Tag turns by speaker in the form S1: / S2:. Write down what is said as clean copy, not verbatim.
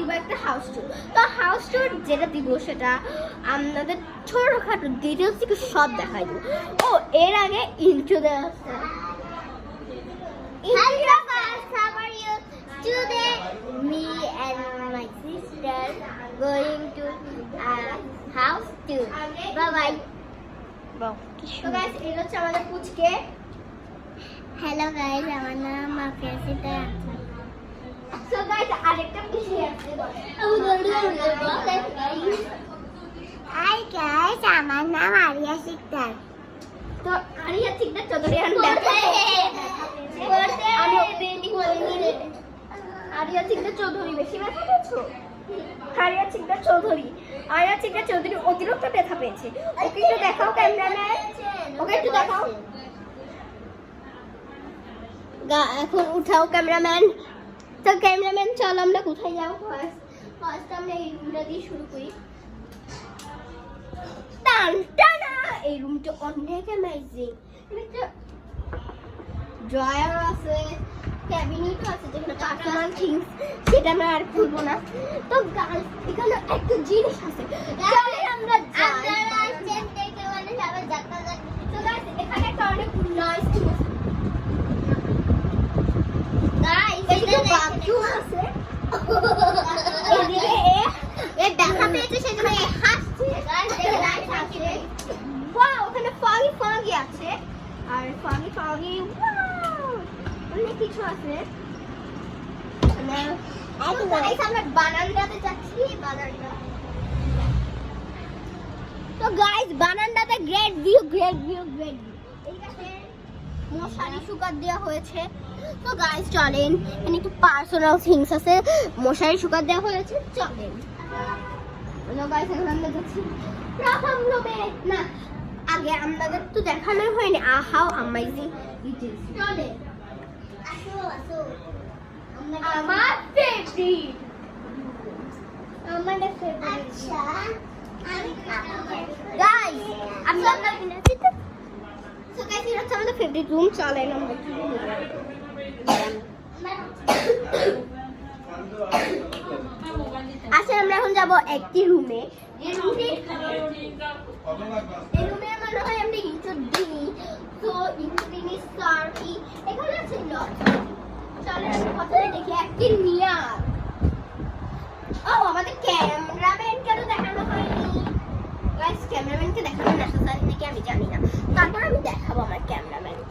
S1: দিব একটা house tour. তো হাউস ট্যুর যেটা দিব সেটা আপনাদের ছোটখাটো ডিটেলস থেকে সব দেখাই দেবো। ও এর আগে ইন্ট্রো দেওয়া আছে।
S2: Hello guys, how are you? Today, me and my sister going to a house tour. Bye bye.
S1: তো গাইস এই হচ্ছে আমাদের পুচকে।
S2: Hello guys, আমার নাম মাফিয়া সিতা।
S1: সো গাইস আরেকটা পিছে আছে।
S2: Hi guys, আমার নাম আরিয়া সিকদার।
S1: তো আরিয়া সিকদার চৌধুরী আমি আরিয়া সিকদার চৌধুরী বেশি ব্যথা পেয়েছো? আরিয়া সিকদার চৌধুরী অতিরিক্ত ব্যথা পেয়েছে। ওকে একটু দেখাও ক্যামেরাম্যান, ওকে একটু দেখাও। এখন উঠাও ক্যামেরাম্যান। তো ক্যামেরাম্যান চল আমরা কোথায় যাবো? ফার্স্ট আমরা এই রুমটা দিয়ে শুরু করি। টানটানা এই রুমটা অনেক অ্যামেজিং। এটা ড্রয়ার আছে, ক্যাবিনেট আছে যেখানে পার্সোনাল থিংস, সেটা আমরা আর খুলবো না। তো গাইস এখানে একটা জিনিস আছে, চলে আমরা যাই। তো গাইস এখানে একটা অনেক নয়েজ আছে। গাইস এখানে বাথরুম আছে। এদিকে এ দেখা পেয়েছে সেজন্য এ হাসছে। গাইস দেখে লাইট আছে। ওয়াও ওখানে ফাগি আছে। আর ফাগি ওয়াও অনেক কিছু আছে। আমরা বারান্দাতে যাচ্ছি। তো গাইস বারান্দাতে গ্রেট ভিউ। এইখানে মশারি শুকাত দেওয়া হয়েছে। তো গাইস চলেন, এখানে একটু পার্সোনাল থিংস আছে, মশারি শুকাত দেওয়া হয়েছে, চলেন। তো গাইস এখন আমরা যাচ্ছি প্রথম রুমে। না আগে আমাদের তো দেখানো হয়নি হাউ অ্যামেজিং ইট ইজ। চলেন আমার ফেভারিট।
S2: আচ্ছা, আমি
S1: গাইস আপনারা তো গাইস এটা হচ্ছে আমাদের ফেভারিট রুম। চলেন আমরা আচ্ছা আমরা এখন যাব একটি রুমে। এই রুমে মনে হয় আমরা ইন্ট্রো দিই। তো ইন্ট্রো দিই সার্ভি এখানে আছে লজ। চলেন আমরা প্রথমে দেখি একটি মিয়ার। ও আমাদের ক্যামেরাম্যানকে তো দেখানো হয়নি। গাইস ক্যামেরাম্যানকে দেখানো নেসেসারি নাকি আমি জানি না, তারপর আমি দেখাবো আমার ক্যামেরাম্যানকে।